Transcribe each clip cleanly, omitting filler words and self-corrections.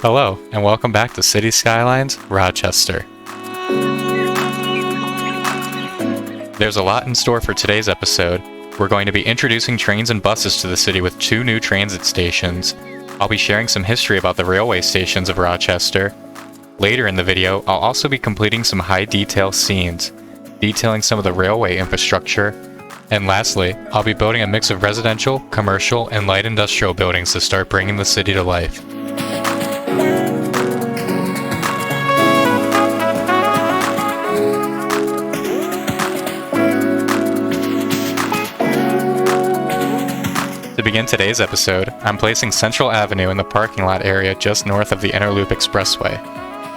Hello, and welcome back to City Skylines Rochester. There's a lot in store for today's episode. We're going to be introducing trains and buses to the city with 2 new transit stations. I'll be sharing some history about the railway stations of Rochester. Later in the video, I'll also be completing some high-detail scenes, detailing some of the railway infrastructure. And lastly, I'll be building a mix of residential, commercial, and light industrial buildings to start bringing the city to life. To begin today's episode, I'm placing Central Avenue in the parking lot area just north of the Inner Loop Expressway.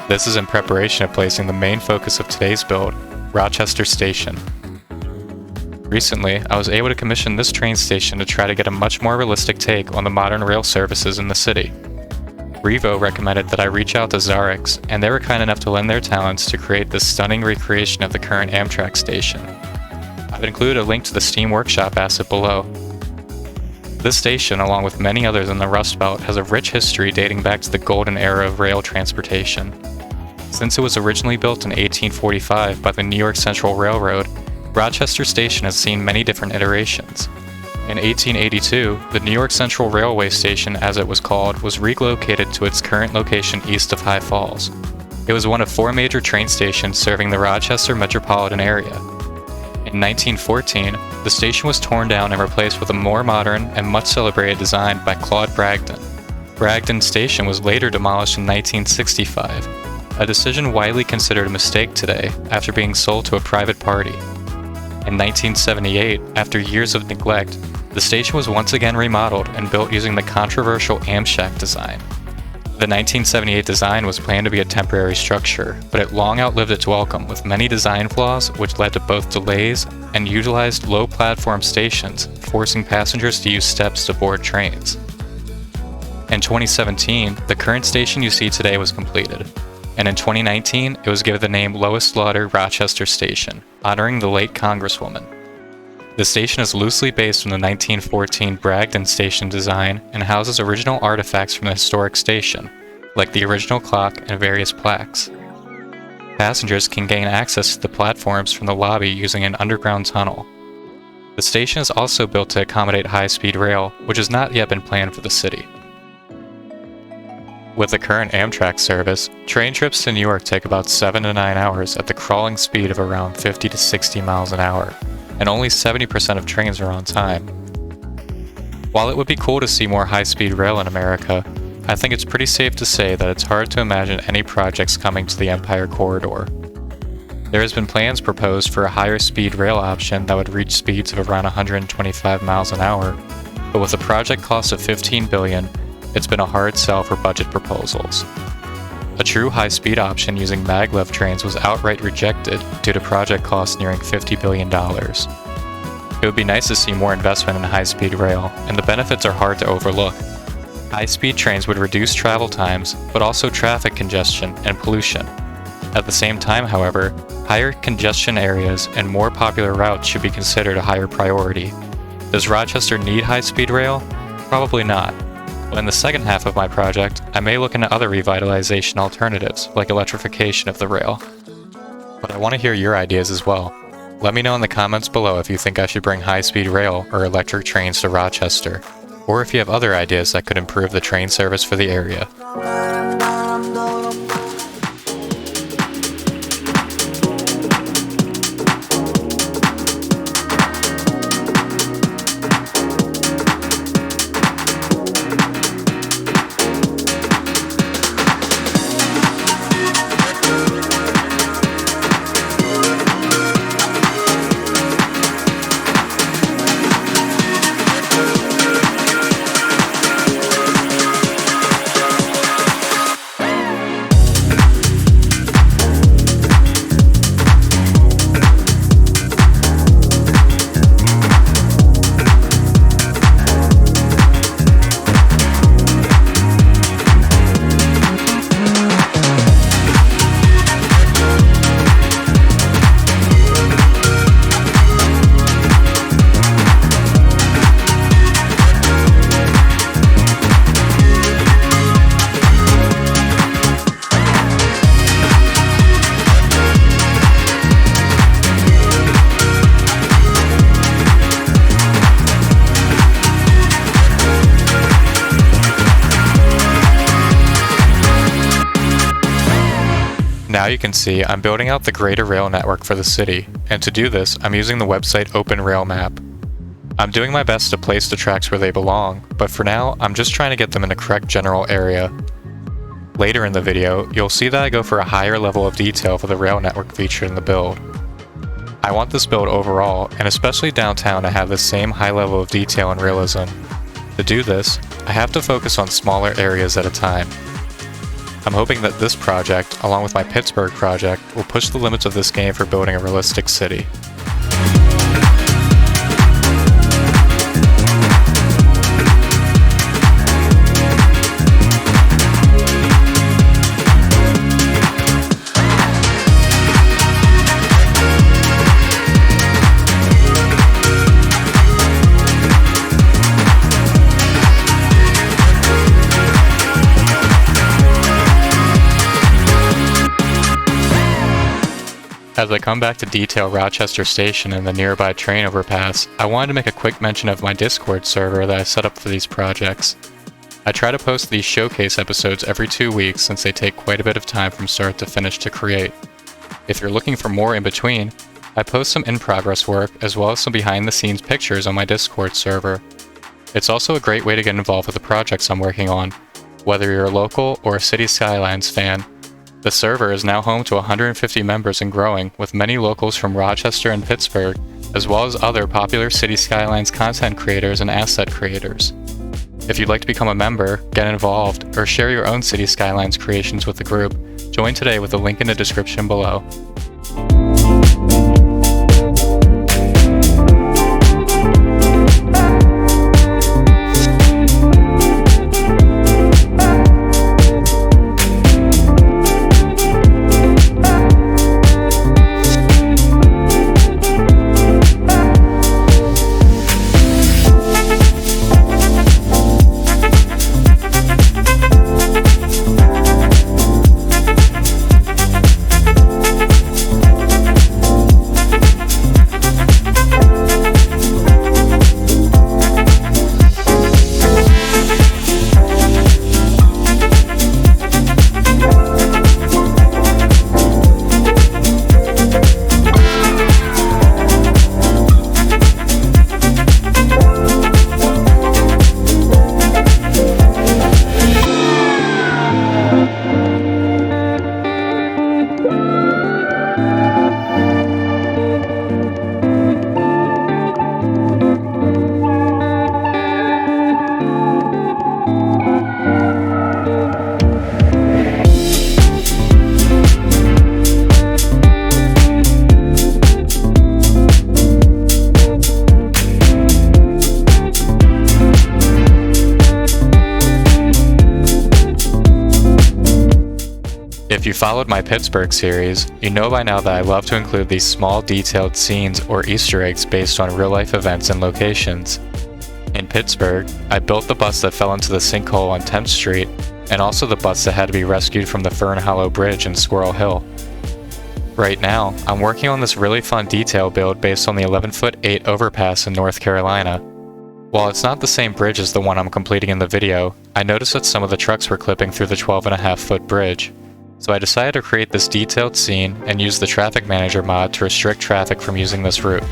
This is in preparation of placing the main focus of today's build, Rochester Station. Recently, I was able to commission this train station to try to get a much more realistic take on the modern rail services in the city. Revo recommended that I reach out to Zarix, and they were kind enough to lend their talents to create this stunning recreation of the current Amtrak station. I've included a link to the Steam Workshop asset below. This station, along with many others in the Rust Belt, has a rich history dating back to the golden era of rail transportation. Since it was originally built in 1845 by the New York Central Railroad, Rochester Station has seen many different iterations. In 1882, the New York Central Railway Station, as it was called, was relocated to its current location east of High Falls. It was one of 4 major train stations serving the Rochester metropolitan area. In 1914, the station was torn down and replaced with a more modern and much celebrated design by Claude Bragdon. Bragdon Station was later demolished in 1965, a decision widely considered a mistake today after being sold to a private party. In 1978, after years of neglect, the station was once again remodeled and built using the controversial Amshack design. The 1978 design was planned to be a temporary structure, but it long outlived its welcome with many design flaws which led to both delays and utilized low platform stations, forcing passengers to use steps to board trains. In 2017, the current station you see today was completed, and in 2019, it was given the name Lois Slaughter Rochester Station, honoring the late Congresswoman. The station is loosely based on the 1914 Bragdon Station design and houses original artifacts from the historic station, like the original clock and various plaques. Passengers can gain access to the platforms from the lobby using an underground tunnel. The station is also built to accommodate high-speed rail, which has not yet been planned for the city. With the current Amtrak service, train trips to New York take about 7 to 9 hours at the crawling speed of around 50 to 60 miles an hour, and only 70% of trains are on time. While it would be cool to see more high-speed rail in America, I think it's pretty safe to say that it's hard to imagine any projects coming to the Empire Corridor. There has been plans proposed for a higher speed rail option that would reach speeds of around 125 miles an hour, but with a project cost of $15 billion, it's been a hard sell for budget proposals. A true high-speed option using maglev trains was outright rejected due to project costs nearing $50 billion. It would be nice to see more investment in high-speed rail, and the benefits are hard to overlook. High-speed trains would reduce travel times, but also traffic congestion and pollution. At the same time, however, higher congestion areas and more popular routes should be considered a higher priority. Does Rochester need high-speed rail? Probably not. But in the second half of my project, I may look into other revitalization alternatives, like electrification of the rail. But I want to hear your ideas as well. Let me know in the comments below if you think I should bring high-speed rail or electric trains to Rochester, or if you have other ideas that could improve the train service for the area. Now you can see I'm building out the greater rail network for the city, and to do this, I'm using the website OpenRailMap. I'm doing my best to place the tracks where they belong, but for now, I'm just trying to get them in the correct general area. Later in the video, you'll see that I go for a higher level of detail for the rail network featured in the build. I want this build overall, and especially downtown, to have the same high level of detail and realism. To do this, I have to focus on smaller areas at a time. I'm hoping that this project, along with my Pittsburgh project, will push the limits of this game for building a realistic city. As I come back to detail Rochester Station and the nearby train overpass, I wanted to make a quick mention of my Discord server that I set up for these projects. I try to post these showcase episodes every 2 weeks since they take quite a bit of time from start to finish to create. If you're looking for more in between, I post some in-progress work as well as some behind-the-scenes pictures on my Discord server. It's also a great way to get involved with the projects I'm working on, whether you're a local or a City Skylines fan. The server is now home to 150 members and growing, with many locals from Rochester and Pittsburgh, as well as other popular City Skylines content creators and asset creators. If you'd like to become a member, get involved, or share your own City Skylines creations with the group, join today with the link in the description below. If you followed my Pittsburgh series, you know by now that I love to include these small detailed scenes or Easter eggs based on real-life events and locations. In Pittsburgh, I built the bus that fell into the sinkhole on 10th Street, and also the bus that had to be rescued from the Fern Hollow Bridge in Squirrel Hill. Right now, I'm working on this really fun detail build based on the 11'8" overpass in North Carolina. While it's not the same bridge as the one I'm completing in the video, I noticed that some of the trucks were clipping through the 12.5-foot bridge. So I decided to create this detailed scene and use the Traffic Manager mod to restrict traffic from using this route.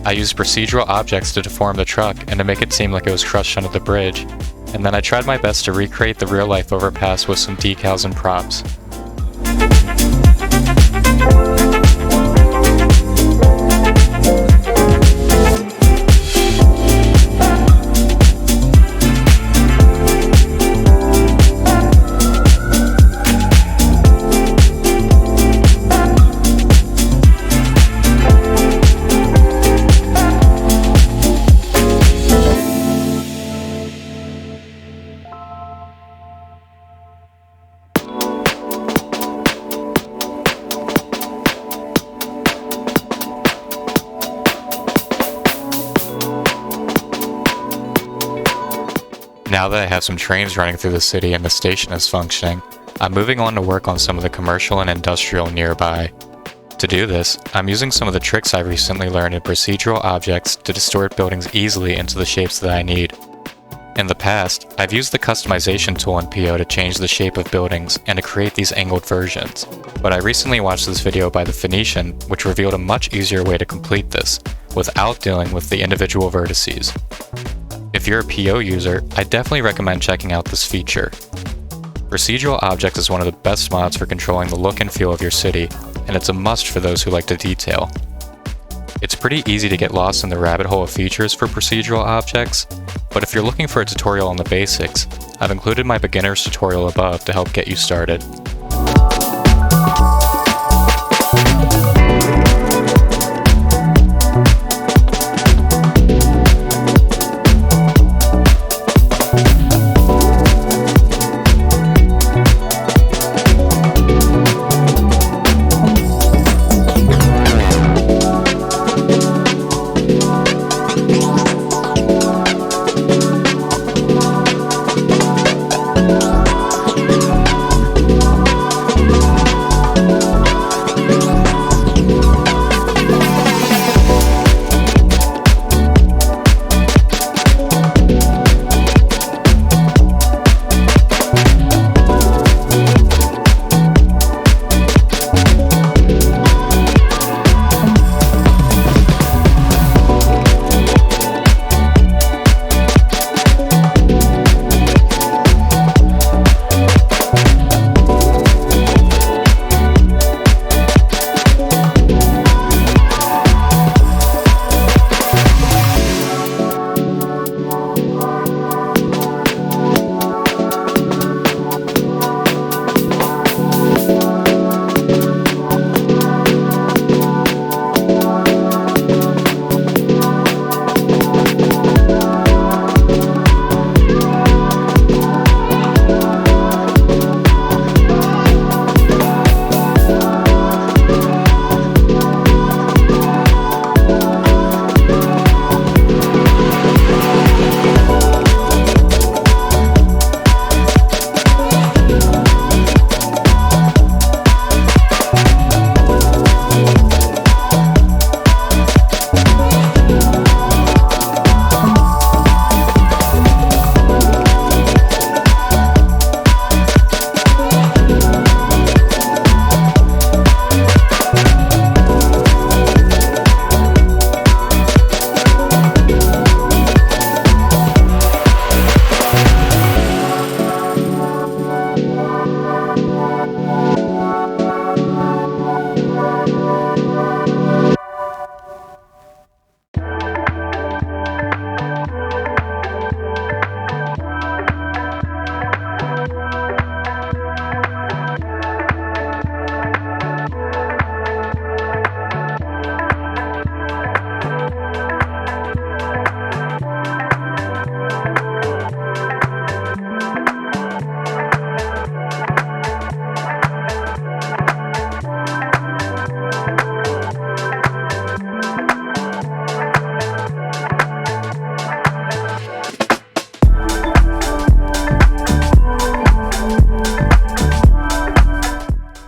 I used procedural objects to deform the truck and to make it seem like it was crushed under the bridge, and then I tried my best to recreate the real-life overpass with some decals and props. Now that I have some trains running through the city and the station is functioning, I'm moving on to work on some of the commercial and industrial nearby. To do this, I'm using some of the tricks I recently learned in procedural objects to distort buildings easily into the shapes that I need. In the past, I've used the customization tool in PO to change the shape of buildings and to create these angled versions, but I recently watched this video by the Phoenician which revealed a much easier way to complete this, without dealing with the individual vertices. If you're a PO user, I definitely recommend checking out this feature. Procedural Objects is one of the best mods for controlling the look and feel of your city, and it's a must for those who like to detail. It's pretty easy to get lost in the rabbit hole of features for procedural objects, but if you're looking for a tutorial on the basics, I've included my beginner's tutorial above to help get you started.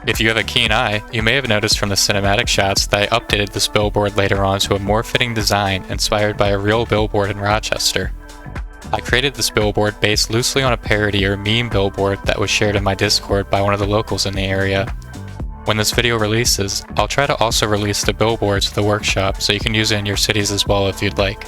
If you have a keen eye, you may have noticed from the cinematic shots that I updated this billboard later on to a more fitting design inspired by a real billboard in Rochester. I created this billboard based loosely on a parody or meme billboard that was shared in my Discord by one of the locals in the area. When this video releases, I'll try to also release the billboards to the workshop so you can use it in your cities as well if you'd like.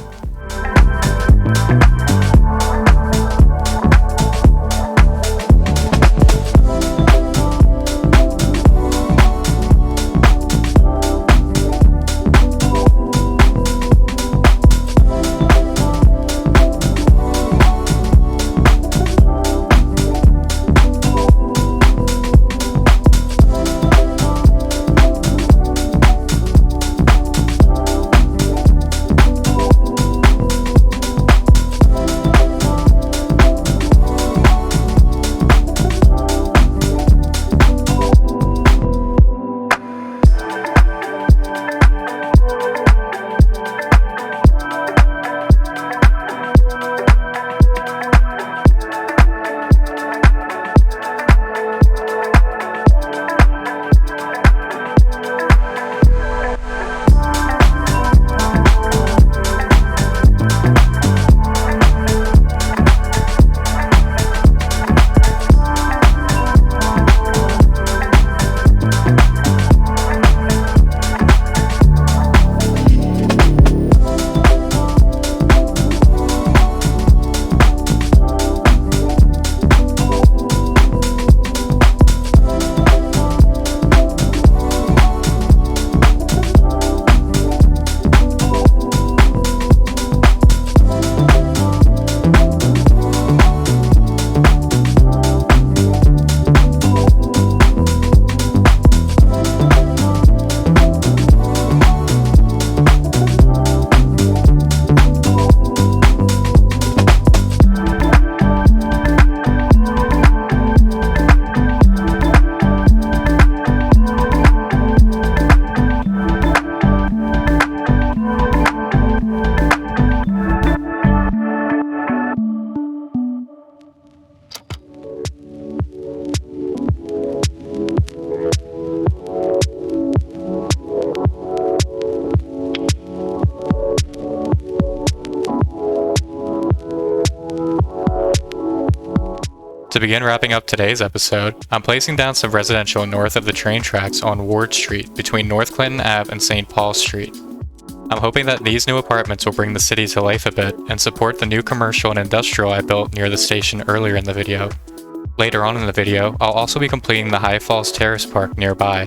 To begin wrapping up today's episode, I'm placing down some residential north of the train tracks on Ward Street between North Clinton Ave and St. Paul Street. I'm hoping that these new apartments will bring the city to life a bit and support the new commercial and industrial I built near the station earlier in the video. Later on in the video, I'll also be completing the High Falls Terrace Park nearby.